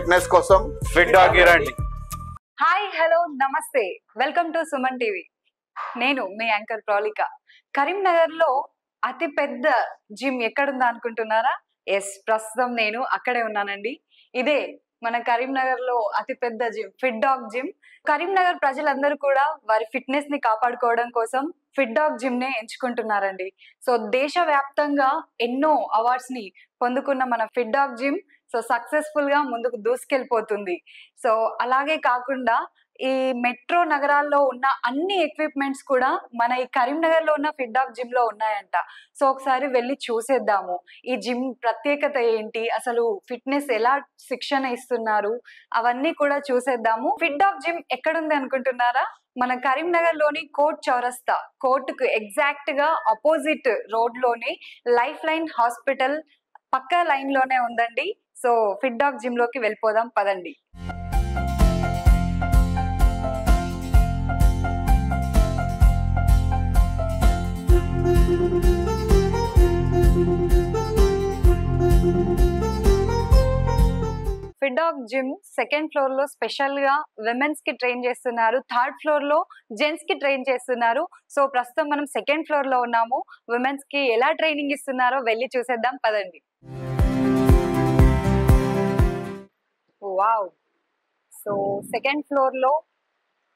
Fitness కోసం fit dog రండి. Hi hello నమస్తే, వెల్కమ్ టు సుమన్ టీవీ. నేను మీ యాంకర్ ప్రౌలిక. కరీంనగర్ లో అతి పెద్ద జిమ్ ఎక్కడుందా అనుకుంటున్నారా? ఎస్, ప్రస్తుతం నేను అక్కడే ఉన్నానండి. ఇదే మన కరీంనగర్ లో అతి పెద్ద gym, fit dog gym. Karimnagar ప్రజలందరూ కూడా వారి ఫిట్నెస్ ని కాపాడుకోవడం కోసం ఫిట్ డాగ్ జిమ్ నే ఎంచుకుంటున్నారండి. సో దేశవ్యాప్తంగా ఎన్నో అవార్డ్స్ ని పొందుకున్న మన fit dog gym so successful గా ముందుకు దూసుకెళ్ళిపోతుంది. సో అలాగే కాకుండా ఈ మెట్రో నగరాల్లో ఉన్న అన్ని ఎక్విప్మెంట్స్ కూడా మన ఈ కరీంనగర్ లో ఉన్న ఫిట్ డాగ్ జిమ్ లో ఉన్నాయంట. సో ఒకసారి వెళ్ళి చూసేద్దాము. ఈ జిమ్ ప్రత్యేకత ఏంటి, అసలు ఫిట్నెస్ ఎలా శిక్షణ ఇస్తున్నారు, అవన్నీ కూడా చూసేద్దాము. ఫిట్ డాగ్ జిమ్ ఎక్కడుంది అనుకుంటున్నారా? మన కరీంనగర్ లోని కోర్ట్ చౌరస్తా, కోర్టుకు ఎగ్జాక్ట్ గా అపోజిట్ రోడ్ లోని లైఫ్ లైన్ హాస్పిటల్ పక్క లైన్ లోనే ఉందండి. సో ఫిట్ డాగ్ జిమ్ లోకి వెళ్ళిపోదాం పదండి. Fit dog gym second floor లో స్పెషల్ గా విమెన్స్ కి ట్రైన్ చేస్తున్నారు, థర్డ్ ఫ్లోర్ లో జెంట్స్ కి ట్రైన్ చేస్తున్నారు. సో ప్రస్తుతం మనం సెకండ్ ఫ్లోర్ లో ఉన్నాము. విమెన్స్ కి ఎలా ట్రైనింగ్ ఇస్తున్నారో వెళ్ళి చూసేద్దాం పదండి. వావ్, సో సెకండ్ ఫ్లోర్ లో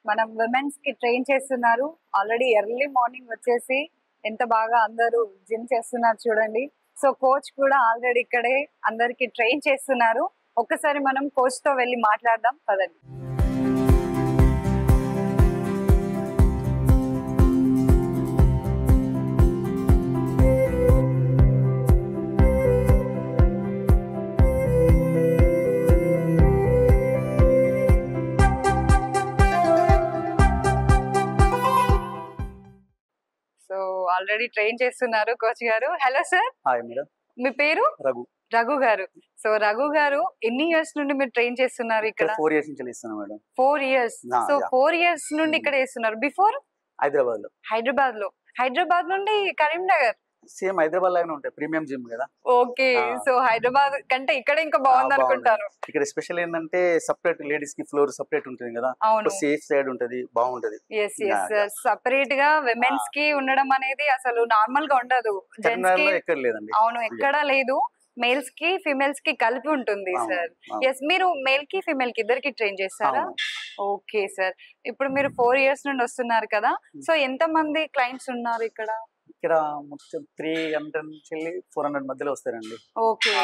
మనం విమెన్స్ కి ట్రైన్ చేస్తున్నారు. ఆల్రెడీ ఎర్లీ మార్నింగ్ వచ్చేసి ఎంత బాగా అందరూ జిమ్ చేస్తున్నారు చూడండి. సో కోచ్ కూడా ఆల్రెడీ ఇక్కడే అందరికి ట్రైన్ చేస్తున్నారు. ఒక్కసారి మనం కోచ్ తో వెళ్ళి మాట్లాడదాం పదండి. సో ఆల్రెడీ ట్రైన్ చేస్తున్నారు కోచ్ గారు. Hello sir. Hi madam. మీ పేరు? రఘు. రఘు గారు. సో రఘు గారు, ఎన్ని ఇయర్స్ నుండి మీరు ట్రైన్ చేస్తున్నారు ఇక్కడ? 4 years నుంచి చేస్తున్నాను మేడం. 4 years. సో 4 years నుండి ఇక్కడ చేస్తున్నారు. బిఫోర్ హైదరాబాద్ లో. హైదరాబాద్ నుండి కరీంనగర్. సేమ్ హైదరాబాద్ లాగానే ఉంటాయి, ప్రీమియం జిమ్ కదా. ఓకే, సో హైదరాబాద్ కంటే ఇక్కడ ఇంకా బాగుంది అనుకుంటాను. ఇక్కడ స్పెషల్ ఏంటంటే సపరేట్ లేడీస్ కి ఫ్లోర్ సపరేట్ ఉంటుంది కదా. అవును, సేఫ్ సైడ్ ఉంటది, బాగుంటది. సపరేట్ గా విమెన్స్ కి ఉండడం అనేది అసలు నార్మల్ గా ఉండదు. జెంట్స్ కి ఎక్కడ లేదండి. అవును, ఎక్కడా లేదు. మేల్స్ కి ఫిమేల్స్ కి కలిపి ఉంటుంది సార్. ఎస్, మీరు మేల్ కి ఫిమేల్ కి ఇద్దరికి ట్రైన్ చేస్తారా? Okay sir. ఇప్పుడు మీరు 4 years నుండి వస్తున్నారు కదా. సో ఎంత మంది క్లయింట్స్ ఉన్నారు ఇక్కడ? ఇక్కడ మొత్తం 300 నుంచి 400 మధ్యలో వస్తారండి. Okay,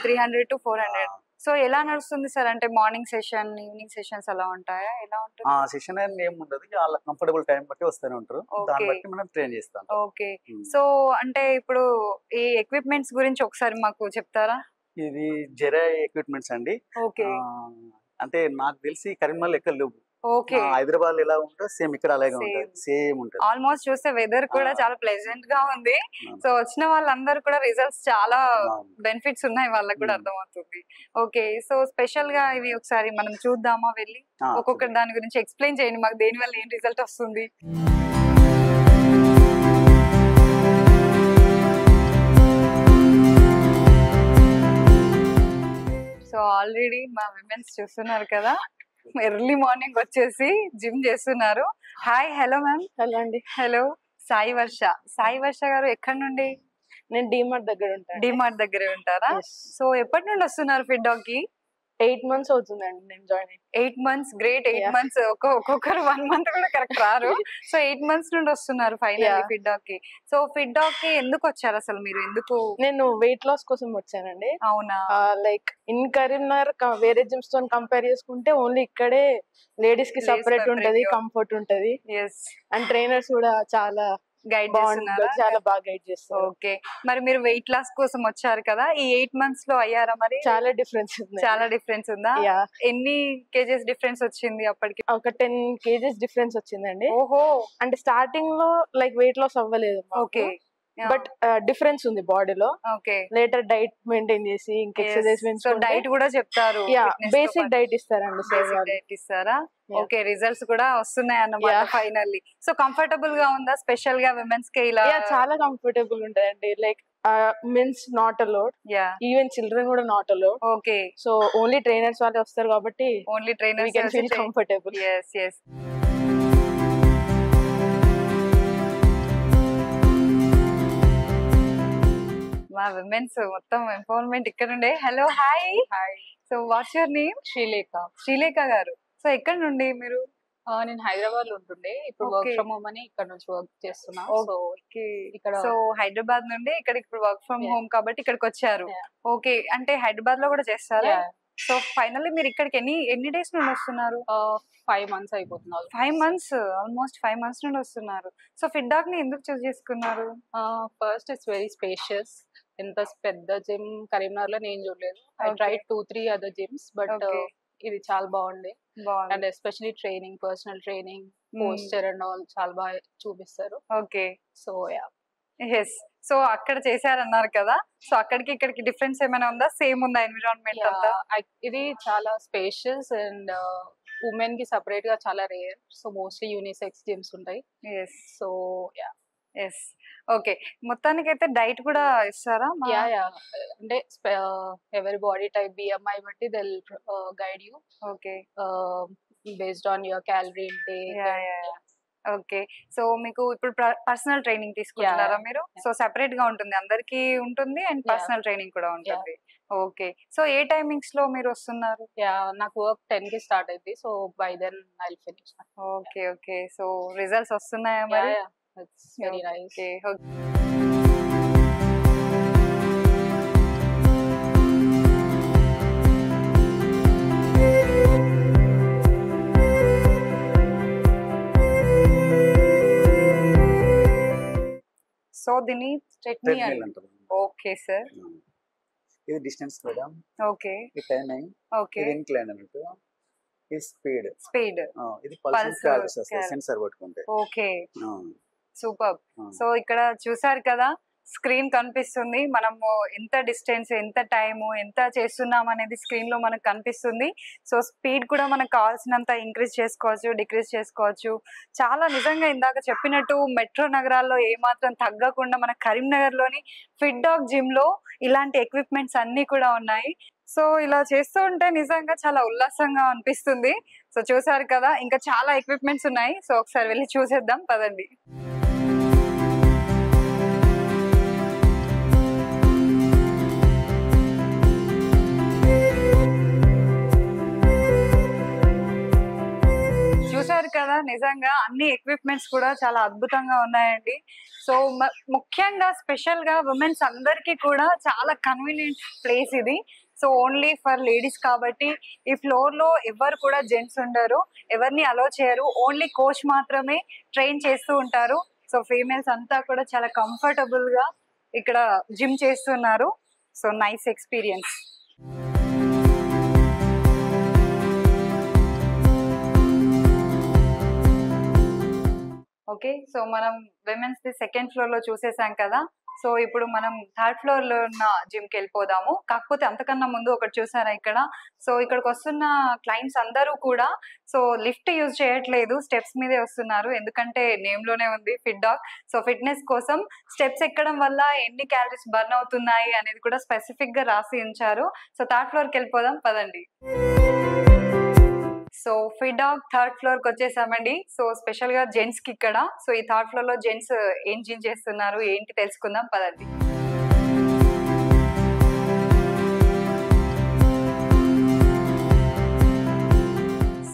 300 to 400. సో ఎలా నడుస్తుంది సార్? అంటే మార్నింగ్ సెషన్, ఈవినింగ్ సెషన్స్ అలా ఉంటాయా? ఎలా ఉంటుంది? సెషన్ అని ఏమి ఉండదు, వాళ్ళ కంఫర్టబుల్ టైం బట్టి వస్తూనే ఉంటారు. దాన్ని బట్టి మనం ట్రైన్ చేస్తాం. ఓకే, సో అంటే ఇప్పుడు ఈ ఎక్విప్మెంట్స్ గురించి ఒకసారి మాకు చెప్తారా? ఇది జెరా ఎక్విప్మెంట్స్ అండి. ఓకే, అంటే నాకు తెలిసి కరీంనగర్ ఎక్కడ లేవు. ఓకే, హైదరాబాద్ ఎలా ఉంటుంది సేమ్ ఇక్కడ అలాగే ఉంటుంది, సేమ్ ఉంటుంది. ఆల్మోస్ట్ చూస్తే వెదర్ కూడా చాలా ప్లెజెంట్ గా ఉంది. సో వచ్చిన వాళ్ళందరూ కూడా రిజల్ట్స్ చాలా బెనిఫిట్స్ ఉన్నాయి వాళ్ళకి కూడా అర్థమవుతుంది. ఓకే, సో స్పెషల్ గా ఇవి ఒకసారి మనం చూద్దామా వెళ్ళి? ఒక్కొక్కటి దాని గురించి ఎక్స్ప్లెయిన్ చేయండి మాకు, దేని వల్ల ఏం రిజల్ట్ వస్తుంది. సో ఆల్రెడీ మా విమెన్స్ చూస్తున్నారు కదా, ఎర్లీ మార్నింగ్ వచ్చేసి జిమ్ చేస్తున్నారు. Hi, hello ma'am. హలో అండి. హలో, సాయి వర్ష గారు ఎక్కడి నుండి? నేను డిమార్ట్ దగ్గర ఉంటాను. డిమార్ట్ దగ్గరే ఉంటారా? సో ఎప్పటి నుండి వస్తున్నారు ఫిట్ డాగ్ కి? 8 months అవుతుందండి నేను జాయిన్ అయ్యి. 8 months, గ్రేట్. 8 months, ఒక్కొక్కరు 1 month కూడా కరెక్ట్ రారు. సో 8 months నుండి వస్తున్నారు ఫైనల్లీ ఫిట్ డాగ్ కి. సో ఫిట్ డాగ్ కి ఎందుకు వచ్చారు అసలు మీరు? ఎందుకు? నేను వెయిట్ లాస్ కోసం వచ్చానండి. అవునా? లైక్ ఇన్ కరీంనగర్ వేరే జిమ్స్ తో కంపేర్ చేసుకుంటే ఓన్లీ ఇక్కడే లేడీస్ కి సపరేట్ ఉంటది, కంఫర్ట్ ఉంటది. అండ్ ట్రైనర్స్ కూడా చాలా గైడ్ చేస్తున్నారా? చాలా బాగా గైడ్ చేస్తారు. ఓకే, మరి మీరు వెయిట్ లాస్ కోసం వచ్చారు కదా, ఈ 8 months లో అయ్యారా మరి? చాలా డిఫరెన్స్ ఉంది. చాలా డిఫరెన్స్ ఉందా? ఎన్ని కేజెస్ డిఫరెన్స్ వచ్చింది అప్పటికి? ఒక 10 kgs డిఫరెన్స్ వచ్చిందండి. ఓహో, అంటే స్టార్టింగ్ లో లైక్ వెయిట్ లాస్ అవ్వలేదు. ఓకే, బట్ డిఫరెన్స్ ఉంది బాడీలో. ఓకే, లేటర్ డైట్ మెయింటైన్ చేసి ఇంకా ఎక్సర్సైజ్ పెంచుకుంటే డైట్ కూడా చెప్తారు. బేసిక్ డైట్ ఇస్తారండి. డైట్ ఇస్తారా? ఓకే, రిజల్ట్స్ కూడా వస్తున్నాయి అన్నమాట ఫైనల్లీ. సో కంఫర్టబుల్ గా ఉందా స్పెషల్ గా విమెన్స్ కి? ఇలా చాలా కంఫర్టబుల్ ఉంటదండి. Like mens not allowed, ya even children కూడా not allowed. Okay so only trainers వాళ్ళే వస్తారు కాబట్టి only we trainers can feel comfortable. yes yes మా విమెన్స్ మొత్తం ఎంపవర్మెంట్ ఇక్కడ ఉండే. Hello hi hi, so what's your name? Srilekha. Srilekha గారు. సో ఎక్కడ నుండి మీరు? నేను హైదరాబాద్ లో ఉంటుండే, ఇప్పుడు వర్క్ Okay. ఫ్రమ్ హోమ్ అని ఇక్కడ నుంచి వర్క్ చేస్తున్నా. సో ఓకే ఇక్కడ సో హైదరాబాద్ నుండి ఇక్కడికి ఇప్పుడు వర్క్ ఫ్రమ్ Yeah. హోమ్ కాబట్టి ఇక్కడికి వచ్చారు. Yeah. ఓకే, అంటే హైదరాబాద్ లో కూడా చేస్తారా? Yeah, సో ఫైనల్లీ మీరు ఇక్కడికి ఎన్ని డేస్ నుండి వస్తున్నారు? 5 months అయిపోతుంది. 5 months, ఆల్మోస్ట్ 5 months నుండి వస్తున్నారు. సో ఫిట్ డాగ్ ని ఎందుకు చూస్ చేసుకున్నారు? First it's very spacious. ఎంత పెద్ద జిమ్ కరీంనగర్ లో నేను చూడలేదు. I Okay. Tried 2-3 other gyms, but Okay. ఇది చాలా బాగుంది. బాగుంది. And especially training, personal training, posture and all చాలా బాగా చూపిస్తారు. Okay so ya, yes. So అక్కడ చేశారన్నారు కదా, సో అక్కడికి ఇక్కడికి డిఫరెన్స్ ఏమైనా ఉందా? సేమ్ ఉందా ఎన్విరాన్మెంట్ అంతా? ఇది చాలా స్పేషియస్ అండ్ ఉమెన్ కి సపరేట్ గా చాలా rare. So mostly unisex gyms ఉంటాయి. Yes so ya yes. Okay, మొత్తానికి అయితే డైట్ కూడా ఇస్తారా? యా యా అంటే ఎవరి బాడీ టైప్, బిఎంఐ బట్టి they guide you okay based on your calorie intake. Okay, so మీకు ఇప్పుడు పర్సనల్ ట్రైనింగ్ తీసుకుంటున్నారా Yeah. మీరు? సో సెపరేట్ గా ఉంటుంది, అందరికి ఉంటుంది, అండ్ Yeah. పర్సనల్ ట్రైనింగ్ కూడా ఉంటుంది. ఓకే, సో ఏ టైమింగ్స్ లో మీరు వస్తున్నారు? యా, నాకు వర్క్ 10 కి స్టార్ట్ అయింది. So by then I will finish. Okay okay, so results వస్తున్నాయా మరి? It's very nice. Okay so దీన్ని చట్నీ ట్రెడ్మిల్ అంటారు. Okay sir. ఇది డిస్టెన్స్ మేడం, ఓకే ఇది టైమింగ్, ఓకే ఇది ఇంక్లైన్ అన్నట్టు, ఇది స్పీడ్, స్పీడ్. ఇది Pulse, పల్స్ కాల్స్ వస్తాయి cal- సెన్సార్ పట్టుకుంటే. ఓకే ఆ, సూపర్. ఆ. సో ఇక్కడ చూసారు కదా, స్క్రీన్ కనిపిస్తుంది, మనము ఎంత డిస్టెన్స్, ఎంత టైము, ఎంత చేస్తున్నాం అనేది స్క్రీన్ లో మనకు కనిపిస్తుంది. సో స్పీడ్ కూడా మనకు కావాల్సినంత ఇంక్రీజ్ చేసుకోవచ్చు, డిక్రీజ్ చేసుకోవచ్చు. చాలా నిజంగా ఇందాక చెప్పినట్టు మెట్రో నగరాల్లో ఏమాత్రం తగ్గకుండా మన కరీంనగర్ లోని ఫిట్ డాగ్ జిమ్ లో ఇలాంటి ఎక్విప్మెంట్స్ అన్ని కూడా ఉన్నాయి. సో ఇలా చేస్తూ ఉంటే నిజంగా చాలా ఉల్లాసంగా అనిపిస్తుంది. సో చూసారు కదా, ఇంకా చాలా ఎక్విప్మెంట్స్ ఉన్నాయి. సో ఒకసారి వెళ్ళి చూసేద్దాం పదండి. చూసారు కదా, నిజంగా అన్ని ఎక్విప్మెంట్స్ కూడా చాలా అద్భుతంగా ఉన్నాయండి. సో ముఖ్యంగా స్పెషల్ గా ఉమెన్స్ అందరికీ కూడా చాలా కన్వీనియంట్ ప్లేస్ ఇది. సో ఓన్లీ ఫర్ లేడీస్ కాబట్టి ఈ ఫ్లోర్ లో ఎవరు కూడా జెంట్స్ ఉండరు, ఎవరిని అలో చేయరు, ఓన్లీ కోచ్ మాత్రమే ట్రైన్ చేస్తూ ఉంటారు. సో ఫీమేల్స్ అంతా కూడా చాలా కంఫర్టబుల్ గా ఇక్కడ జిమ్ చేస్తున్నారు. So nice experience. Okay, so మనం విమెన్స్ ది సెకండ్ ఫ్లోర్ లో చూసేసాం కదా. సో ఇప్పుడు మనం థర్డ్ ఫ్లోర్ లో ఉన్న జిమ్ కి వెళ్ళిపోదాము. కాకపోతే అంతకన్నా ముందు ఒకటి చూసారా ఇక్కడ, సో ఇక్కడికి వస్తున్న క్లయింట్స్ అందరూ కూడా సో లిఫ్ట్ యూజ్ చేయట్లేదు, స్టెప్స్ మీదే వస్తున్నారు. ఎందుకంటే నేమ్ లోనే ఉంది ఫిట్ డాగ్. సో ఫిట్నెస్ కోసం స్టెప్స్ ఎక్కడం వల్ల ఎన్ని క్యాలరీస్ బర్న్ అవుతున్నాయి అనేది కూడా స్పెసిఫిక్ గా రాసి ఉంచారు. సో థర్డ్ ఫ్లోర్ కి వెళ్ళిపోదాం పదండి. So fit dog third floor కి వచ్చేసామండి. సో స్పెషల్ గా జెంట్స్ కి ఇక్కడ. సో ఈ థర్డ్ ఫ్లోర్ లో జెంట్స్ ఏం జిమ్ చేస్తున్నారు ఏంటి తెలుసుకుందాం పదండి.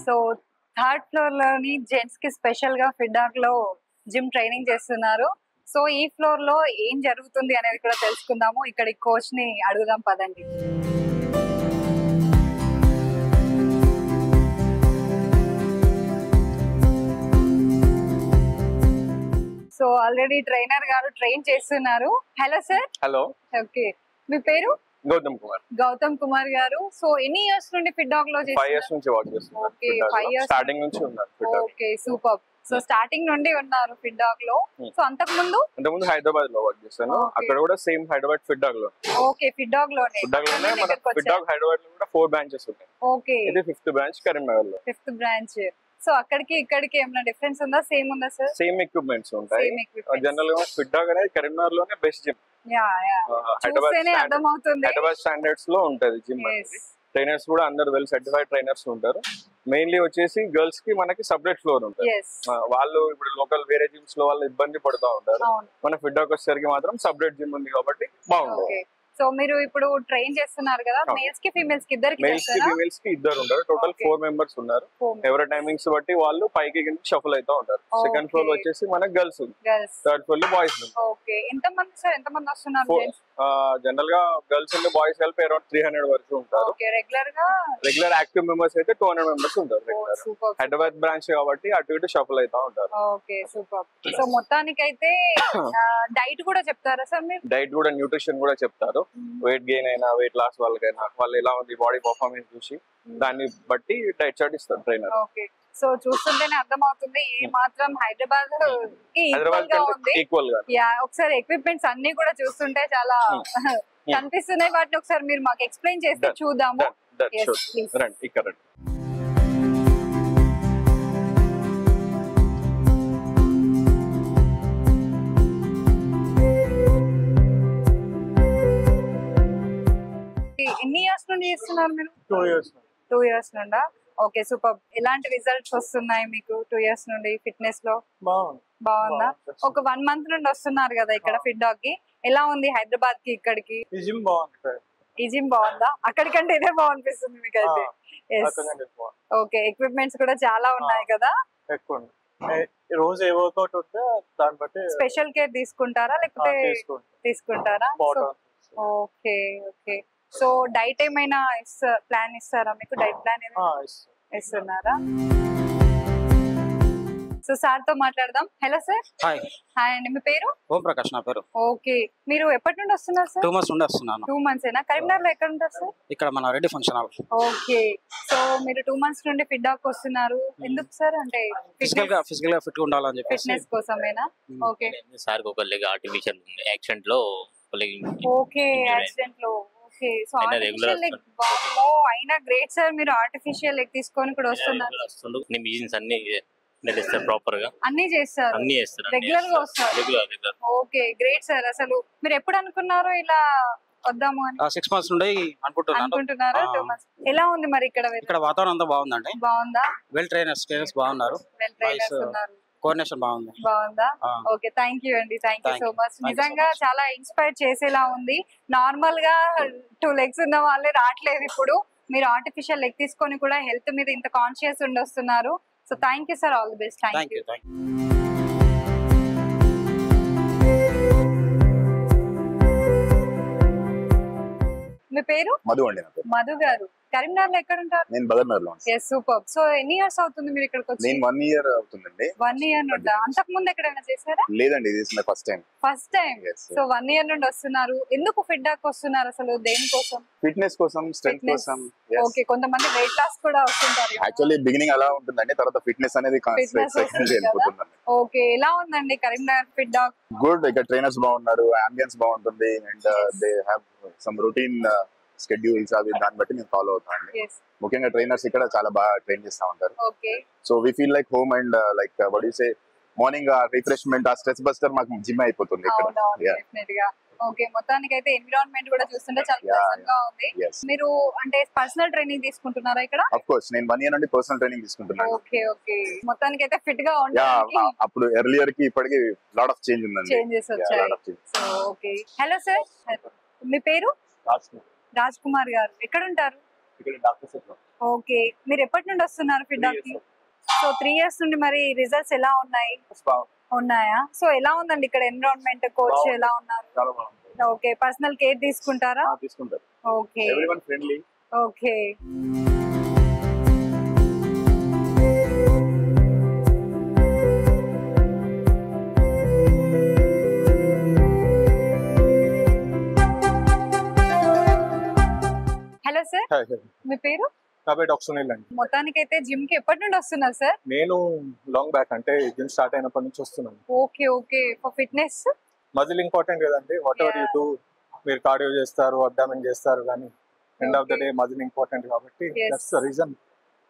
సో థర్డ్ ఫ్లోర్ లోని జెంట్స్ కి స్పెషల్ గా ఫిట్ డాగ్ లో జిమ్ ట్రైనింగ్ చేస్తున్నారు. సో ఈ ఫ్లోర్ లో ఏం జరుగుతుంది అనేది కూడా తెలుసుకుందాము. ఇక్కడ కోచ్ ని అడుగుదాం పదండి. సో ఆల్రెడీ ట్రైనర్ గారు ట్రైన్ చేస్తున్నారు. Hello sir. హలో, ఓకే, మీ పేరు? గౌతమ్ కుమార్. గౌతమ్ కుమార్ గారు. సో ఎన్ని ఇయర్స్ నుండి ఫిట్ డాగ్ లో 5 years నుంచి వర్క్ చేస్తున్నారు. Okay, 5 years. స్టార్టింగ్ నుంచి ఉన్నారు fit dog. Okay super. So starting నుండి ఉన్నారు ఫిట్ డాగ్ లో. సో అంతకు ముందు అంతకుముందు హైదరాబాద్ లో వర్క్ చేస్తాను. Okay. అక్కడ కూడా సేమ్ హైదరాబాద్ ఫిట్ డాగ్ లో. ఓకే, ఫిట్ డాగ్ లోనే. ఫిట్ డాగ్ లోనే మన ఫిట్ డాగ్ హైదరాబాద్ లో కూడా 4 branches ఉన్నాయి. ఓకే, ఇది 5th branch కరీంనగర్ లో. 5th branch. సో అక్కడికి ఇక్కడికి ఏమైనా డిఫరెన్స్ ఉందా, సేమ్ ఉందా సార్? సేమ్ ఎక్విప్మెంట్స్ ఉంటాయి. Same equipment. జనరల్ గా ఫిట్ డాగ్ అనేది కరీంనగర్ లోనే బెస్ట్ జిమ్. చూస్తేనే అర్థమవుతుంది. హైదరాబాద్ స్టాండర్డ్స్ లో ఉంటది జిమ్ అనేది. ట్రైనర్స్ కూడా అందరు వెల్ సర్టిఫైడ్ ట్రైనర్స్ ఉంటారు. మెయిన్లీ వచ్చేసి గర్ల్స్ కి మనకి సపరేట్ ఫ్లోర్ ఉంటుంది. వాళ్ళు ఇప్పుడు లోకల్ వేరే జిమ్స్ లో వాళ్ళు ఇబ్బంది పడుతూ ఉంటారు. మన ఫిడ్డాక్ వచ్చేసరికి మాత్రం సపరేట్ జిమ్ ఉంది కాబట్టి బాగుంటుంది. సో మీరు ఇప్పుడు ట్రైన్ చేస్తున్నారు కదా, మేల్స్ కి ఫీమేల్స్ కి ఇద్దరికి మేల్స్ కి ఫీమేల్స్ కి ఇద్దరు ఉంటారు. టోటల్ 4 మెంబర్స్ ఉన్నారు. ఎవరి టైమింగ్స్ బట్టి వాళ్ళు పైకి కింద షఫల్ అవుతూ ఉంటారు. సెకండ్ ఫ్లోర్ వచ్చేసి మనకి గర్ల్స్ ఉంది, థర్డ్ ఫ్లోర్ లో బాయ్స్ ఉంది. ఓకే, ఎంత మంది సార్, ఎంత మంది వస్తున్నారు? జనరల్ గా గర్ల్స్ అండ్ బాయ్స్ కలిపి అరౌండ్ 300 వరకు ఉంటారు. రెగ్యులర్ యాక్టివ్ మెంబర్స్ అయితే 200 మెంబర్స్ ఉంటారు. హైదరాబాద్ బ్రాంచ్ కాబట్టి అటు ఇటు షఫల్ అవుతా ఉంటారు. Okay, super. సో మొత్తానికైతే డైట్ కూడా చెప్తారా సార్ మీరు? డైట్ కూడా, న్యూట్రిషన్ కూడా చెప్తారు. వెయిట్ గెయిన్ అయినా వెయిట్ లాస్ వాళ్ళకైనా వాళ్ళు ఎలా ఉంది బాడీ పర్ఫార్మెన్స్ చూసి దాన్ని బట్టి డైట్ చార్ట్ ఇస్తారు ట్రైనర్. ఓకే, సో చూస్తుంటేనే అర్థం అవుతుంది ఏ మాత్రం హైదరాబాద్ ఈక్వల్ గా. ఒకసారి ఎక్విప్మెంట్స్ అన్ని కూడా చూస్తుంటే చాలా కనిపిస్తున్నాయి. వాటిని ఒకసారి మీరు మాకు ఎక్స్ప్లెయిన్ చేస్తే చూద్దాము. ఇక్కడ ఎన్ని ఇయర్స్ నుండి చేస్తున్నారు మీరు? 2 ఇయర్స్ నుండా? Okay, super. ఎలాంటి రిజల్ట్స్ వస్తున్నాయి మీకు 2 ఇయర్స్ నుండి ఫిట్నెస్ లో? బాగుందా? ఒక 1 మంత్ నుండి వస్తున్నారు కదా ఇక్కడ ఫిడ్డాక్ కి. ఎలా ఉంది హైదరాబాద్ కి ఇక్కడికి? ఈ జిమ్ బాగుందా? అక్కడికంటే ఇదే బాగునిపిస్తుంది మీకు అయితే? ఓకే, ఎక్విప్మెంట్స్ కూడా చాలా ఉన్నాయి కదా? రోజు ఏ వర్కౌట్ ఉంటే దాన్ని బట్టి స్పెషల్ కేర్ తీసుకుంటారా లేకపోతే తీసుకుంటారా? Okay okay. సో డైట్ ఏమైనా ప్లాన్ ఇస్తారా మీకు? డైట్ ప్లాన్ ఇస్తున్నారా? సో సార్ తో మాట్లాడదాం. Hello sir. హాయ్ అండి, మీ పేరు? ఓం ప్రకాష్ నా పేరు. ఓకే, మీరు ఎప్పటి నుండి వస్తున్నారు సార్? 2 months నుండి వస్తున్నాను. 2 months ఏనా? కరీంనగర్ లో ఎక్కడ ఉంటారు సార్? ఇక్కడ మన Reddy function hall. Okay, so మీరు 2 months నుండి ఫిడ్డాక్ వస్తున్నారు. ఎందుకు సార్? అంటే ఫిజికల్ గా ఫిట్ గా ఉండాలని చెప్పి ఫిట్నెస్ కోసమేనా? ఓకే సార్ ఒక లెగ్ ఆర్టిఫిషియల్ యాక్సిడెంట్ లో ఓకే, యాక్సిడెంట్ లో. ఓకే, సో ఆర్టిఫిషియల్ లెగ్ అయినా గ్రేట్ సార్. మీరు ఆర్టిఫిషియల్ లెగ్ తీసుకొని కూడా వస్తున్నారు. ప్రాపర్ గా అన్ని చేస్తారు, రెగ్యులర్ గా వస్తారు. Okay, great sir. అసలు మీరు ఎప్పుడు అనుకున్నారు ఇలా వద్దాము అని? 6 months నుండి అనుకుంటున్నారు. 2 months. ఎలా ఉంది మరి ఇక్కడ? ఇక్కడ వాతావరణం అంతా బాగుందండి. బాగుందా? వెల్ ట్రైనర్స్ బాగున్నారు. కోఆర్డినేషన్ బాగుందా? ఓకే, థ్యాంక్ యూ అండి, థ్యాంక్ యూ సో మచ్. నిజంగా చాలా ఇన్స్పైర్ చేసేలా ఉంది. నార్మల్ గా 2 legs ఉన్న వాళ్ళే రావట్లేదు ఇప్పుడు. మీరు ఆర్టిఫిషియల్ లెగ్ తీసుకొని కూడా హెల్త్ మీద ఇంత కాన్షియస్ ఉండి వస్తున్నారు. So thank you sir, all the best. Thank you. మీ పేరు? మధు అండి. మధు గారు కరీంనగర్ లో ఎక్కడ ఉంటారు? నేను బదర్నగర్ లో. సూపర్. సో ఎన్ని ఇయర్స్ అవుతుంది మీరు ఇక్కడికి వచ్చి? నేను 1 year అవుతుందండి. 1 year నుండి? అంతకు ముందు ఎక్కడైనా చేశారా? లేదండి, ఇది my first time. So 1 year నుండి వస్తున్నారు. ఎందుకు ఫిడ్డాక్ వస్తున్నారు అసలు? దేనికోసం? ఫిట్నెస్ కోసం, స్ట్రెంగ్త్ కోసం. ఓకే, కొంతమంది వెయిట్ లాస్ కూడా వస్తుంటారు. యాక్చువల్లీ బిగినింగ్ అలా ఉంటుందండి, తర్వాత ఫిట్నెస్ అనేది వెళ్ళిపోతుందండి. ఓకే, ఎలా ఉందండి కరీంనగర్ ఫిడ్డాక్? గుడ్. ఇక్కడ ట్రైనర్స్ బాగున్నారు, అంబియన్స్ బాగుంటుంది, and they have some routine schedules. అవి దాన్ని బట్టి నేను ఫాలో అవుతాను. ముఖ్యంగా ట్రైనర్స్ ఇక్కడ చాలా బాగా ట్రైన్ చేస్తా ఉంటారు. So we feel like home and like what you say morning refreshment, ఆ స్ట్రెస్ బస్టర్ మాకు జిమ్ అయిపోతుంది ఇక్కడ. ఓకే, మొత్తానికి అయితే ఎన్విరాన్మెంట్ కూడా చూస్తుంటే చాలా ప్లెజెంట్ గా ఉంది. మీరు అంటే పర్సనల్ ట్రైనింగ్ తీసుకుంటున్నారా ఇక్కడ? ఆఫ్ కోర్స్, నేను 1 year నుండి పర్సనల్ ట్రైనింగ్ తీసుకుంటున్నాను. ఓకే ఓకే, మొత్తానికి అయితే ఫిట్ గా ఉంటారు. అప్పుడు ఎర్లియర్ కి ఇప్పటికి లాట్ ఆఫ్ చేంజ్ ఉందండి. చేంజెస్ వచ్చాయి. So okay. హలో సార్, మీ పేరు? రాజ్ కుమార్ గారు. ఎక్కడ ఉంటారు? ఓకే, మీరు ఎప్పటి నుండి వస్తున్నారు ఫిడ్డాక్ కి? సో 3 years నుండి. మరి రిజల్ట్స్ ఎలా ఉన్నాయి? ఉన్నాయా? సో ఎలా ఉందండి ఇక్కడ ఎన్విరాన్మెంట్? కోచ్ ఎలా ఉన్నారు? ఓకే, పర్సనల్ కేర్ తీసుకుంటారా? Okay okay. హలో సార్, మీ పేరు? మొత్తానికి అయితే జిమ్ కి ఎప్పటి నుండి వస్తున్నారు సార్? నేను లాంగ్ బ్యాక్, అంటే జిమ్ స్టార్ట్ అయినప్పటి నుంచి వస్తున్నాను. Okay okay. For fitness muscle important కదండి. వాట్ ఎవర్ యూ డూ, మీరు కార్డియో చేస్తారు, అబ్డామిన్ చేస్తారు, కానీ end of the day muscle important కాబట్టి దట్స్ ద రీజన్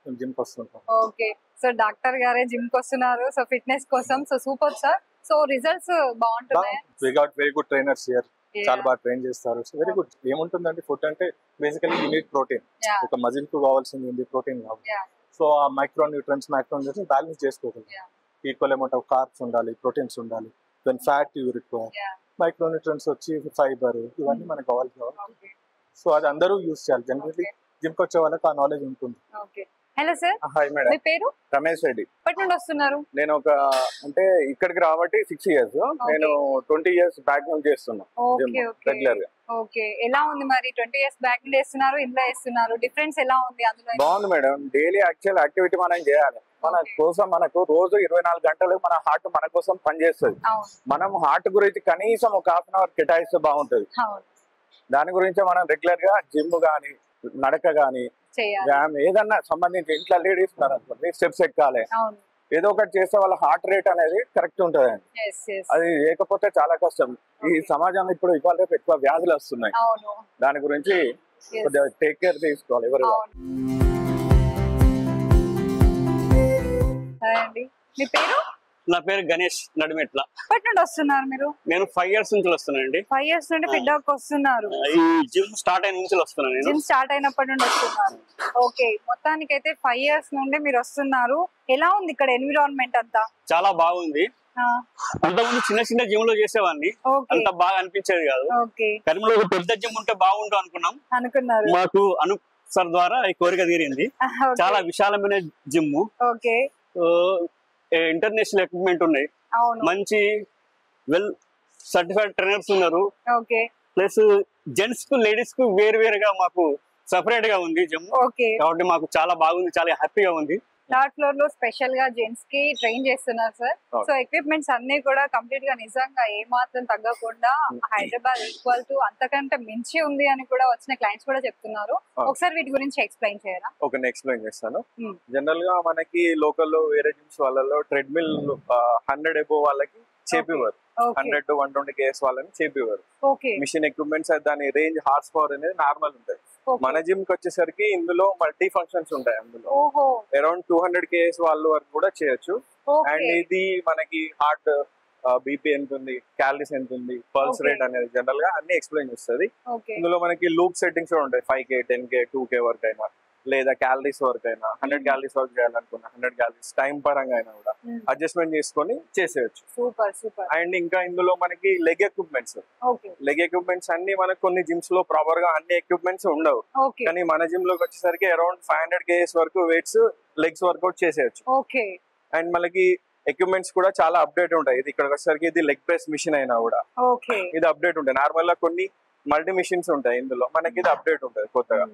మేము జిమ్ కి వస్తుంటాం. ఓకే, సో డాక్టర్ గారే జిమ్ కి వస్తున్నారు సో ఫిట్నెస్ కోసం. So super sir. So results బాగుంటున్నాయి. We got very good trainers here. చాలా బాగా ట్రైన్ చేస్తారు. So very good. ఏముంటుందంటే ఫుడ్ అంటే బేసికలీ యూనిట్ ప్రోటీన్, ఒక మజిల్ కు కావాల్సింది ఉంది ప్రోటీన్ కావాలి. సో ఆ మైక్రో న్యూట్రియన్స్ బ్యాలెన్స్ చేసుకోగలరు. ఈక్వల్ అమౌంట్ ఆఫ్ కార్బ్స్ ఉండాలి, ప్రోటీన్స్ ఉండాలి, then fat you require, micro nutrients వచ్చి ఫైబర్, ఇవన్నీ మనకు కావాలి. సో అది అందరూ యూజ్ చేయాలి. జనరల్లీ జిమ్ కి వచ్చే వాళ్ళకి ఆ నాలెడ్జ్ ఉంటుంది. Hello sir, hi madam. మీ పేరు? రమేష్ రెడ్డి. ఎప్పటి నుండి వస్తున్నారు? నేను ఒక అంటే ఇక్కడికి రాబట్టి 6 years. నేను 20 years బ్యాక్ నుంచి చేస్తున్నా రెగ్యులర్ గా. ఓకే, ఎలా ఉంది మరి? 20 years బ్యాక్ నుండి చేస్తున్నారు, ఇంట్లో చేస్తున్నారు, డిఫరెన్స్ ఎలా ఉంది అందులో? బాగుంది మేడం. డైలీ యాక్చువల్ యాక్టివిటీ మనం చేయాలి. మన కోసం మనకు రోజు 24 గంటలు మన హార్ట్ మన కోసం పనిచేస్తుంది. మనం హార్ట్ గురించి కనీసం ఒక 1/2 hour కేటాయిస్తే బాగుంటది. దాని గురించి మనం రెగ్యులర్ గా జిమ్ గానీ, నడక గానీ, ఏదన్నా సంబంధించి ఇంట్లో లేడీస్ అనుకోండి, స్టెప్స్ ఎక్కాలి, ఏదో ఒకటి చేస్తే వాళ్ళ హార్ట్ రేట్ అనేది కరెక్ట్ ఉంటుంది అండి. అది లేకపోతే చాలా కష్టం. ఈ సమాజంలో ఇప్పుడు ఇవాళ రేపు ఎక్కువ వ్యాధులు వస్తున్నాయి. దాని గురించి కొద్దిగా టేక్ కేర్ తీసుకోవాలి ఎవరు. మీ పేరు? నా పేరు గణేష్ నడిమెట్ల. ఎప్పటి నుండి వస్తున్నారు మీరు? నేను 5 years నుంచి వస్తున్నానండి. 5 years నుండి ఫిట్ డాగ్ వస్తున్నారు. ఈ జిమ్ స్టార్ట్ అయిన నుంచి వస్తున్నాను నేను. జిమ్ స్టార్ట్ అయినప్పటి నుండి వస్తున్నారు. ఓకే, మొత్తానికి అయితే 5 years నుండి మీరు వస్తున్నారు. ఎలా ఉంది ఇక్కడ ఎన్విరాన్మెంట్ అంతా? చాలా బాగుంది. అంతకుముందు చిన్న చిన్న జిమ్ లో చేసేవాడిని, అంత బాగా అనిపించేది కాదు. కరీంలో ఒక పెద్ద జిమ్ ఉంటే బాగుంటాం అనుకున్నారు. మాకు అను సార్ ద్వారా ఈ కోరిక తీరింది. చాలా విశాలమైన జిమ్, ఇంటర్నేషనల్ ఎక్విప్మెంట్ ఉన్నాయి, మంచి వెల్ సర్టిఫైడ్ ట్రైనర్స్ ఉన్నారు. ప్లస్ జెంట్స్ కు లేడీస్ కు వేరు వేరుగా మాకు సెపరేట్ గా ఉంది జిమ్. కాబట్టి మాకు చాలా బాగుంది, చాలా హ్యాపీగా ఉంది. థర్డ్ ఫ్లోర్ లో స్పెషల్ గా జెంట్స్ కి ట్రైన్ చేస్తున్నారు సార్. సో ఎక్విప్మెంట్స్ అన్ని కూడా కంప్లీట్ గా నిజంగా ఏ మాత్రం తగ్గకుండా హైదరాబాద్ ఈక్వల్ టు అంతకంటే మించి ఉంది అని కూడా వచ్చిన క్లయింట్స్ కూడా చెప్తున్నారు. ఒకసారి వీటి గురించి ఎక్స్ప్లెయిన్ చేయరా? ఓకే, ఎక్స్ప్లెయిన్ చేస్తాను. జనరల్ గా మనకి లోకల్ వేరే జిమ్స్ వాళ్ళలో ట్రెడ్మిల్ 100 above వాళ్ళకి చేపివారు, 100 to 120 kgs వాళ్ళని చేపివారు. మిషన్ ఎక్విప్మెంట్స్ దాని రేంజ్ హార్స్ పవర్ అనేది నార్మల్ ఉంటాయి. మన జిమ్ కి వచ్చేసరికి ఇందులో మల్టీ ఫంక్షన్స్ ఉంటాయి. అందులో అరౌండ్ 200 kgs వాళ్ళ వరకు కూడా చేయొచ్చు. అండ్ ఇది మనకి హార్ట్ బీపీ ఎంత ఉంది, క్యాలరీస్ ఎంత ఉంది, పల్స్ రేట్ అనేది జనరల్ గా అన్ని ఎక్స్ప్లెయిన్ చేస్తుంది. ఇందులో మనకి లూప్ సెట్టింగ్స్ కూడా ఉంటాయి. 5K, 10K, 2K వరకు అయినా, లేదా క్యాలరీస్ వరకు అయినా, 100 calories వరకు చేయాలనుకున్నా 100 calories టైం పరంగా అయినా కూడా అడ్జస్ట్మెంట్ చేసుకొని చేసేయచ్చు. అండ్ ఇంకా ఇందులో మనకి లెగ్ ఎక్విప్మెంట్స్ అన్ని మనకు కొన్ని జిమ్స్ లో ప్రాపర్ గా అన్ని ఎక్విప్మెంట్స్ ఉండవు. కానీ మన జిమ్ లోకి వచ్చేసరికి అరౌండ్ 500 kgs వరకు వెయిట్స్ లెగ్స్ వర్కౌట్ చేసేయచ్చు. అండ్ మనకి ఎక్విప్మెంట్స్ కూడా చాలా అప్డేట్ ఉంటాయి. ఇది ఇక్కడ వచ్చేసరికి ఇది లెగ్ ప్రెస్ మిషన్ అయినా కూడా ఇది అప్డేట్ ఉంటాయి. నార్మల్ గా కొన్ని మల్టీ మిషన్స్ ఉంటాయి, ఇందులో మనకి ఇది అప్డేట్ ఉంటుంది కొత్తగా.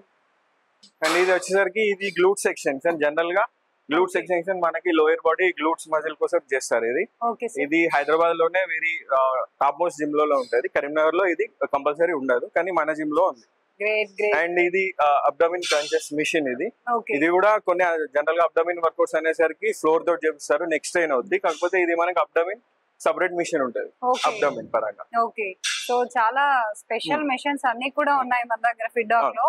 అండ్ ఇది వచ్చేసరికి ఇది గ్లూట్ సెక్షన్స్. అండ్ జనరల్ గా గ్లూట్ సెక్షన్ మనకి లోయర్ బాడీ గ్లూట్స్ మజిల్ కోసం చేస్తారు. ఇది హైదరాబాద్ లోనే వెరీ టాప్ మోస్ట్ జిమ్ లో ఉంటుంది. కరీంనగర్ లో ఇది కంపల్సరీ ఉండదు, కానీ మన జిమ్ లో ఉంది. అండ్ ఇది అబ్డమిన్ క్రంచెస్ మిషన్. ఇది కూడా కొన్ని జనరల్ గా అబ్డమిన్ వర్కౌట్స్ అనేసరికి ఫ్లోర్ తోటి చేపిస్తారు, నెక్స్ట్ ట్రైన్ అవుద్ది. కాకపోతే ఇది మనకి అబ్డమిన్ సపరేట్ మిషన్ ఉంటుంది అబ్డమిన్ పరంగా. సో చాలా స్పెషల్ మెషిన్స్ అన్ని కూడా ఉన్నాయి మన దగ్గర ఫిట్ డాగ్ లో.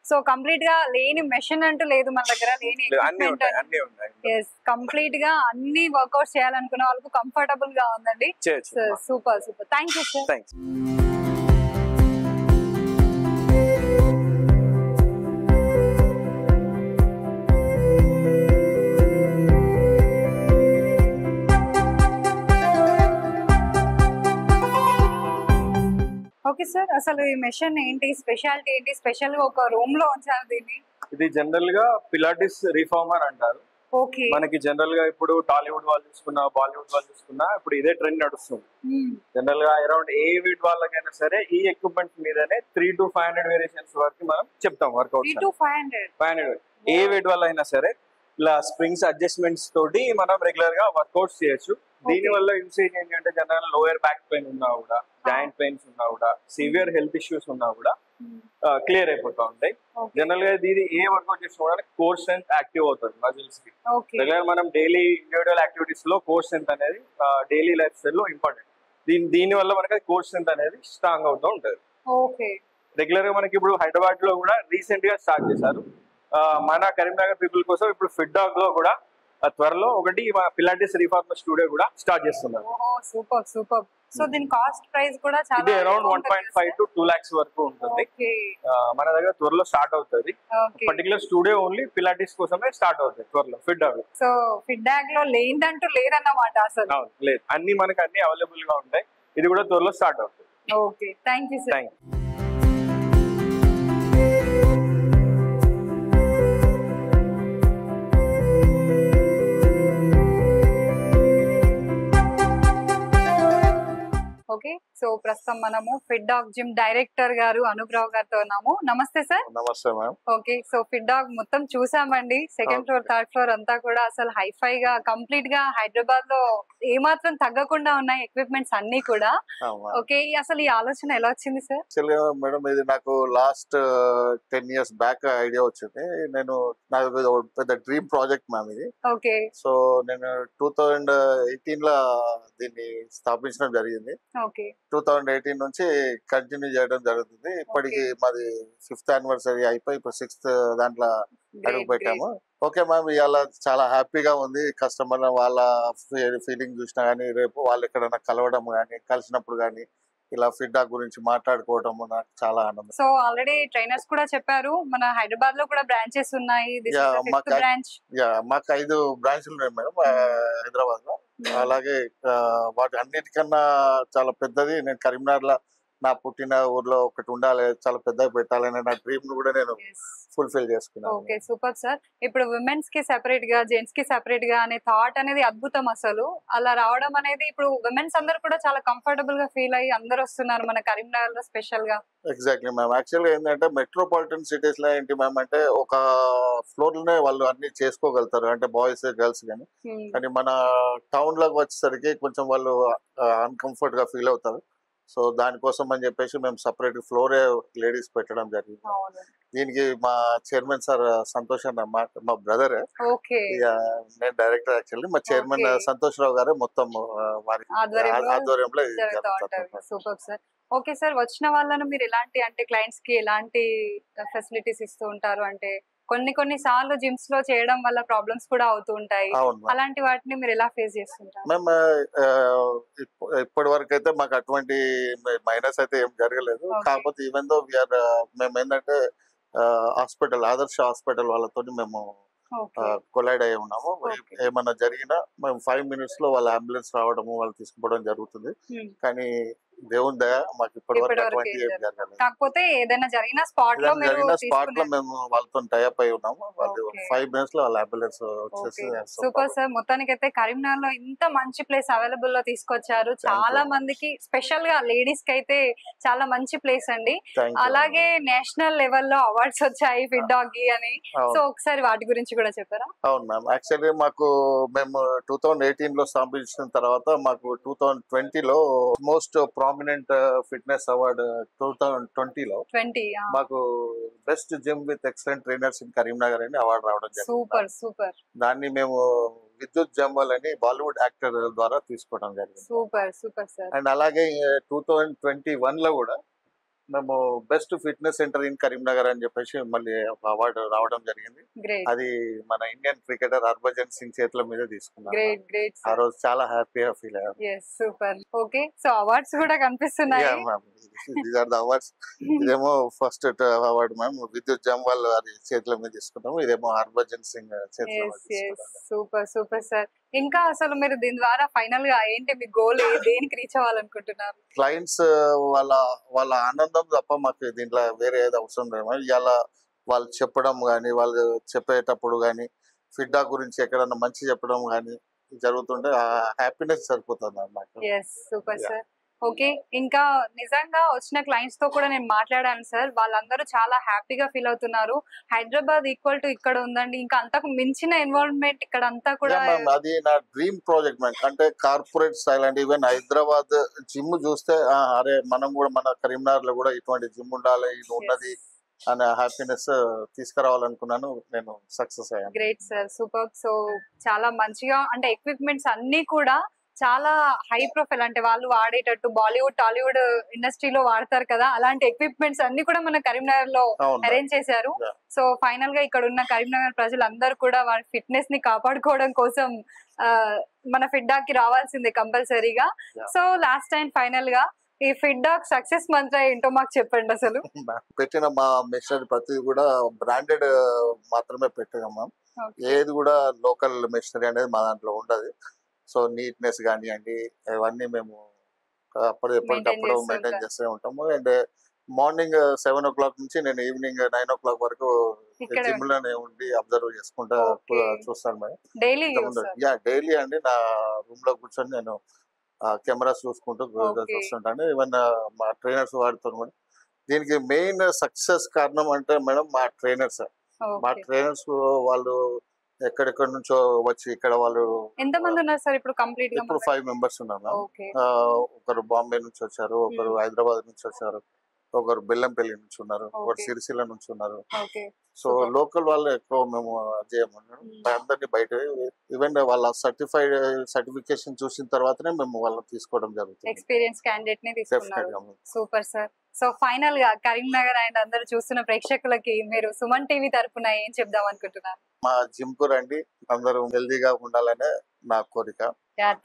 సో కంప్లీట్ గా లేని మెషిన్ అంటూ లేదు మన దగ్గర, లేని కంప్లీట్ గా అన్ని వర్కౌట్స్ చేయాలనుకున్న వాళ్ళకు కంఫర్టబుల్ గా ఉందండి. Super super, thank you sir. Okay sir, అసలు ఈ మెషిన్ ఏంటి, స్పెషాలిటీ ఏంటి? స్పెషల్ గా ఒక రూమ్ లో ఉంచారు దీన్ని. ఇది జనరల్ గా పిలాటిస్ రిఫార్మర్ అంటారు. మనకి జనరల్ గా ఇప్పుడు టాలీవుడ్ వాళ్ళు చూసుకున్నా, బాలీవుడ్ వాళ్ళు చూసుకున్నా ఇప్పుడు ఇదే ట్రెండ్ నడుస్తుంది. జనరల్ గా అరౌండ్ ఏ వీడ్ వాళ్ళకైనా సరే ఈ ఎక్విప్మెంట్ మీదనే 300 to 500 వేరియేషన్స్ వరకు మనం చెప్తాం వర్కౌట్. 300 to 500 ఏ వీడ్ వల్ల అయినా సరే ఇలా స్ప్రింగ్స్ అడ్జస్ట్మెంట్స్ తోటి మనం రెగ్యులర్ గా వర్కౌట్స్ చేయొచ్చు. దీని వల్ల యూసేజ్ ఏంటంటే జనరల్ లోయర్ బ్యాక్ పెయిన్ ఉన్నా కూడా, జాయింట్ పెయిన్స్ ఉన్నా కూడా, సివియర్ హెల్త్ ఇష్యూస్ ఉన్నా కూడా క్లియర్ అయిపోతా ఉంటాయి. జనరల్ గా ఇది ఏ వర్కౌట్ చేసుకోవడానికి కోర్ స్ట్రెంత్ యాక్టివ్ అవుతుంది మజిల్స్ కి. రెగ్యులర్ మనం డైలీ ఇండివిజువల్ యాక్టివిటీస్ లో కోర్ స్ట్రెంత్ అనేది డైలీ లైఫ్ స్టైల్ లో ఇంపార్టెంట్. దీని వల్ల మనకి కోర్ స్ట్రెంత్ అనేది స్ట్రాంగ్ అవుతూ ఉంటది. రెగ్యులర్ గా మనకి ఇప్పుడు హైదరాబాద్ లో కూడా రీసెంట్ గా స్టార్ట్ చేశారు. మన కరీంనగర్ పీపుల్ కోసం ఇప్పుడు ఫిట్ డాగ్ లో కూడా త్వరలో ఒకటి పిలాటిస్ రిఫార్మర్ స్టూడియో కూడా స్టార్ట్ చేస్తున్నారు. Super super. సో దీని కాస్ట్ ప్రైస్ కూడా ఇది చాలా అరౌండ్ 1.5 to 2 lakhs వరకు ఉంటుంది. మన దగ్గర త్వరలో స్టార్ట్ అవుతుంది. పర్టికులర్ స్టూడియో ఓన్లీ పిలాటిస్ కోసమే స్టార్ట్ అవుతుంది త్వరలో ఫిట్ అవి. సో ఫిట్ డాగ్ లో లేదంటూ లేదన్నమాట అసలు. లేదు, అన్ని మనకి అన్ని అవైలబుల్ గా ఉంటాయి. ఇది కూడా త్వరలో స్టార్ట్ అవుతుంది. Okay, thank you sir. Okay, so ప్రస్తుతం మనము ఫిట్ డాగ్ జిమ్ డైరెక్టర్ గారు అనుగ్రహ్ గారితో ఉన్నాము. నమస్తే సార్. నమస్తే ma'am. Okay, so fit dog మొత్తం చూసామండి. సెకండ్ ఫ్లోర్, థర్డ్ ఫ్లోర్ అంతా కూడా అసలు హైఫై గా కంప్లీట్ గా హైదరాబాద్ లో ఏమాత్రం తగ్గకుండా ఉన్నాయి ఎక్విప్మెంట్స్ అన్ని కూడా. ఓకే, అసలు ఈ ఆలోచన ఎలా వచ్చింది సార్? యాక్చువల్గా మేడం ఇది నాకు లాస్ట్ 10 years బ్యాక్ ఐడియా వచ్చింది. నాకు పెద్ద డ్రీమ్ ప్రాజెక్ట్ మ్యామ్ ఇది. ఓకే, సో నేను 2018 లో దీన్ని స్థాపించడం జరిగింది. 2018 నుంచి కంటిన్యూ చేయడం జరుగుతుంది. ఇప్పటికి మాది 5th anniversary అయిపోయి ఇప్పుడు 6th దాంట్లో అడుగు పెట్టాము. ఓకే మ్యామ్, ఇవాళ చాలా హ్యాపీగా ఉంది. కస్టమర్ వాళ్ళ ఫీలింగ్ చూసినా కానీ, రేపు వాళ్ళు ఎక్కడైనా కలవడం కానీ, కలిసినప్పుడు కానీ ఇలా ఫిట్ డాగ్ గురించి మాట్లాడుకోవడం నాకు చాలా ఆనందం. సో ఆల్రెడీ ట్రైనర్స్ కూడా చెప్పారు, మన హైదరాబాద్ లో కూడా బ్రాంచెస్ ఉన్నాయి. మాకు 5 బ్రాంచ్లు ఉన్నాయి మేడం హైదరాబాద్ లో. అలాగే వాటి అన్నిటికన్నా చాలా పెద్దది నేను కరీంనగర్ లో నా పుట్టిన ఊర్లో ఒకటి ఉండాలి, చాలా పెద్దగా పెట్టాలని నా డ్రీమ్ ను కూడా నేను ఫుల్ఫిల్ చేసుకున్నాను. Okay, super sir. ఇప్పుడు విమెన్స్ కి సెపరేట్ గా, జెంట్స్ కి సెపరేట్ గా అనే థాట్ అనేది అద్భుతం. అసలు అలా రావడం అనేది ఇప్పుడు విమెన్స్ అందరూ కూడా చాలా కంఫర్టబుల్ గా ఫీల్ అయ్యి అందరూ వస్తున్నారు మన కరీంనగర్ లో స్పెషల్ గా. Exactly ma'am. యాక్చువల్గా ఏంటంటే మెట్రోపాలిటన్ సిటీస్ లో ఏంటి మ్యామ్ అంటే ఒక ఫ్లోర్ లోనే వాళ్ళు అన్ని చేసుకోగలుగుతారు, అంటే బాయ్స్ గర్ల్స్ కానీ. కానీ మన టౌన్ లోకి వచ్చేసరికి కొంచెం వాళ్ళు అన్కంఫర్ట్ గా ఫీల్ అవుతారు. సో దానికోసం అని చెప్పేసి మేము సపరేట్ ఫ్లోరే లేడీస్ పెట్టడం జరిగింది. దీనికి మా చైర్మన్ సార్ సంతోష్ అన్న మా బ్రదర్, నేను డైరెక్టర్. యాక్చువల్లీ మా చైర్మన్ సంతోష్ రావు గారే మొత్తం వారి ఆధ్వర్యంలో. Super sir. ఓకే సార్, వచ్చిన వాళ్ళను మీరు ఎలాంటి అంటే క్లయింట్స్ కి ఎలాంటి ఫెసిలిటీస్ ఇస్తూ ఉంటారు? అంటే కొన్ని సార్లు జిమ్స్ లో చేయడం వల్ల ప్రాబ్లమ్స్ కూడా అవుతూ ఉంటాయి, అలాంటి వాటిని మీరు ఎలా ఫేస్ చేస్తుంటారు? మేము ఇప్పటి వరకు అయితే మాకు అటువంటి మైనస్ అయితే ఏం జరగలేదు. కాకపోతే ఈవెన్ దో మేము ఏంటంటే హాస్పిటల్, ఆదర్శ హాస్పిటల్ వాళ్ళతో మేము కొలైడ్ అయి ఉన్నాము. ఏమన్నా జరిగినా మేము 5 minutes లో వాళ్ళ అంబులెన్స్ రావడము, వాళ్ళు తీసుకుపోవడం జరుగుతుంది. కానీ దేవుని దయ మాకు ఇప్పటి వరకు అటువంటి ఏం జరగలేదు. కాకపోతే ఏదైనా జరిగిన స్పాట్ లో మేము వాళ్ళతో టైఅప్ అయి ఉన్నాము. వాళ్ళు 5 minutes లో వాళ్ళ అంబులెన్స్ వచ్చేసి. Super sir. మొత్తానికి అయితే కరీంనగర్ లో ఇంత మంచి ప్లేస్ అవైలబుల్ లో తీసుకొచ్చారు. చాలా మందికి, స్పెషల్ గా లేడీస్ కి అయితే చాలా మంచి ప్లేస్ అండి. అలాగే నేషనల్ లెవెల్ లో అవార్డ్స్ వచ్చాయి ఫిట్ డాగ్ అని. సో ఒకసారి వాటి గురించి కూడా చెప్పారా? అవును మ్యామ్. యాక్చువల్లీ మేము 2018 లో స్థాపించిన తర్వాత మాకు 2020 లో మోస్ట్ ప్రామినెంట్ ఫిట్నెస్ అవార్డ్ 2020 లో మాకు best gym with excellent trainers in Karimnagar అని అవార్డు రావడం జరిగింది. Super super. దాన్ని మేము విద్యుత్ జంబల్ అని బాలీవుడ్ యాక్టర్ ద్వారా తీసుకోవడం జరిగింది. Super super sir. అండ్ అలాగే 2021 లో కూడా మేము best fitness centre in Karimnagar అని చెప్పేసి మళ్ళీ ఒక అవార్డు రావడం జరిగింది. అది మన ఇండియన్ క్రికెటర్ హర్భజన్ సింగ్ చేతుల మీద తీసుకున్నాం. ఆ రోజు చాలా హ్యాపీగా ఫీల్ అయ్యాం. సూపర్. ఓకే, సో అవార్డ్స్ కూడా కనిపిస్తున్నాయి. అవార్డ్స్ ఇదేమో ఫస్ట్ అవార్డు మ్యామ్ విద్యుత్ జంవాల్ వారి చేతుల మీద తీసుకున్నాము. ఇదేమో హర్భజన్ సింగ్ చేతుల మీద. Super super sir. ఇంకా అసలు మీరు దీని ద్వారా ఫైనల్ గా ఏంటి మీ గోల్, దేనికి రీచ్ అవ్వాలనుకుంటున్నారు? క్లయింట్స్ వాళ్ళ ఆనందం తప్ప మాకు దీంట్లో వేరే ఏది అవసరం లేదు. ఇవాళ వాళ్ళు చెప్పడం కానీ, వాళ్ళు చెప్పేటప్పుడు కానీ, ఫిట్ డాగ్ గురించి ఎక్కడన్నా మంచి చెప్పడం కానీ జరుగుతుంటే ఆ హ్యాపీనెస్ సరిపోతుంది అన్నమాట. Super sir. ఓకే, ఇంకా నిజంగా వచ్చిన క్లయింట్స్ తో కూడా నేను మాట్లాడాను సార్. వాళ్ళందరూ చాలా హ్యాపీగా ఫీల్ అవుతున్నారు. హైదరాబాద్ ఈక్వల్ టు ఇక్కడ ఉందండి, ఇంకా అంతకు మించిన ఎన్విరాన్మెంట్ ఇక్కడ అంతా కూడా. అది నా డ్రీమ్ ప్రాజెక్ట్ మ్యామ్. అంటే కార్పొరేట్ స్టైల్ అంటే ఈవెన్ హైదరాబాద్ జిమ్ చూస్తే అరే మనం కూడా మన కరీంనగర్ లో కూడా ఇటువంటి జిమ్ ఉండాలి, ఇది ఉన్నది అనే హ్యాపీనెస్ తీసుకురావాలనుకున్నాను. నేను సక్సెస్ అయ్యాను. Great sir, super. సో చాలా మంచిగా అంటే ఎక్విప్మెంట్స్ అన్ని కూడా చాలా హై ప్రొఫైల్, అంటే వాళ్ళు వాడేటట్టు బాలీవుడ్ టాలీవుడ్ ఇండస్ట్రీలో వాడతారు కదా, అలాంటి ఎక్విప్మెంట్స్ అన్ని కూడా మన కరీంనగర్ లో అరేంజ్ చేశారు. సో ఫైనల్ గా ఇక్కడ ఉన్న కరీంనగర్ ప్రజలందరూ కూడా వాళ్ళ ఫిట్నెస్ ని కాపాడుకోవడం కోసం మన ఫిట్ డాగ్ కి రావాల్సిందే కంపల్సరీగా. సో లాస్ట్ టైం ఫైనల్ గా ఈ ఫిట్ డాగ్ సక్సెస్ మంత్ర ఏంటో మాకు చెప్పండి. అసలు పెట్టిన మా మెషినరీ ప్రతిది కూడా బ్రాండెడ్ మాత్రమే పెట్టినాం మ్యామ్. ఏది కూడా లోకల్ మెషినరీ అనేది మా దాంట్లో ఉండదు. సో నీట్నెస్ కానివ్వండి ఇవన్నీ మేము ఎప్పటికప్పుడు మెయింటైన్ చేస్తూ ఉంటాము. అండ్ మార్నింగ్ 7 o'clock నుంచి నేను ఈవినింగ్ 9 o'clock వరకు జిమ్ లోనే ఉండి అబ్జర్వ్ చేసుకుంటా చూస్తాను మేడం. డైలీ అండి నా రూమ్ లో కూర్చొని నేను కెమెరాస్ చూసుకుంటూ చూస్తుంటాను. ఈవెన్ మా ట్రైనర్స్ వాడుతాను కూడా. దీనికి మెయిన్ సక్సెస్ కారణం అంటే మేడం మా ట్రైనర్స్. మా ట్రైనర్స్ వాళ్ళు ఎక్కడెక్కడ నుంచో వచ్చి ఇక్కడ వాళ్ళు ఎంతమంది ఉన్నారు సార్ ఇప్పుడు కంప్లీట్ గా? ఇప్పుడు 5 members ఉన్నారు. ఒకరు బాంబే నుంచి వచ్చారు, ఒకరు హైదరాబాద్ నుంచి వచ్చారు, ఒకరు బెల్లంపల్లి నుంచి ఉన్నారు, ఒకరు సిరిసిల్ల నుంచి ఉన్నారు. సో లోకల్ వాళ్ళు ఎక్కువ మేము చేయమన్నాడు. అందరినీ బయట ఈవెన్ వాళ్ళ సర్టిఫికేషన్ చూసిన తర్వాతనే మేము వాళ్ళని తీసుకోవడం జరుగుతుంది. ఎక్స్పీరియన్స్ క్యాండిడేట్ ని తీసుకున్నారు. Super sir. సో ఫైనల్ గా కరీంనగర్ అండ్ అందరూ చూస్తున్న ప్రేక్షకులకి మీరు సుమన్ టీవీ తరపున ఏం చెప్దాం అనుకుంటున్నారు? మా జిమ్ కు రండి, అందరూ హెల్దీగా ఉండాలనే నా కోరిక.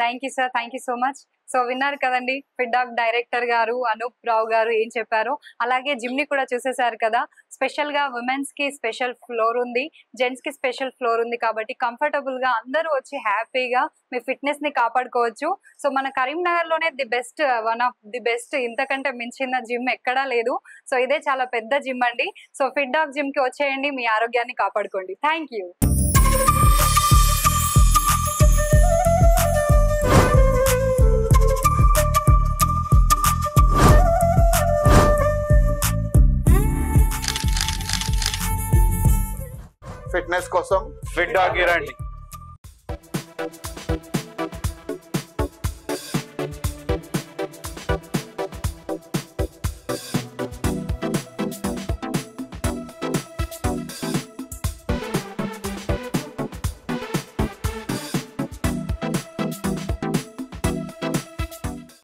Thank you sir, thank you so much. So విన్నారు కదండి ఫిట్ డాగ్ డైరెక్టర్ గారు అనూప్ రావు గారు ఏం చెప్పారు. అలాగే జిమ్ ని కూడా చూసేశారు కదా. స్పెషల్ గా ఉమెన్స్ కి స్పెషల్ ఫ్లోర్ ఉంది, జెంట్స్ కి స్పెషల్ ఫ్లోర్ ఉంది. కాబట్టి కంఫర్టబుల్ గా అందరూ వచ్చి హ్యాపీగా మీ ఫిట్నెస్ ని కాపాడుకోవచ్చు. సో మన కరీంనగర్ లోనే the best, one of the best, ఇంతకంటే మించిన జిమ్ ఎక్కడా లేదు. సో ఇదే చాలా పెద్ద జిమ్ అండి. సో ఫిట్ డాగ్ జిమ్ కి వచ్చేయండి, మీ ఆరోగ్యాన్ని కాపాడుకోండి. Thank you. ఫిట్నెస్ కోసం ఫిట్ డాగ్ రండి.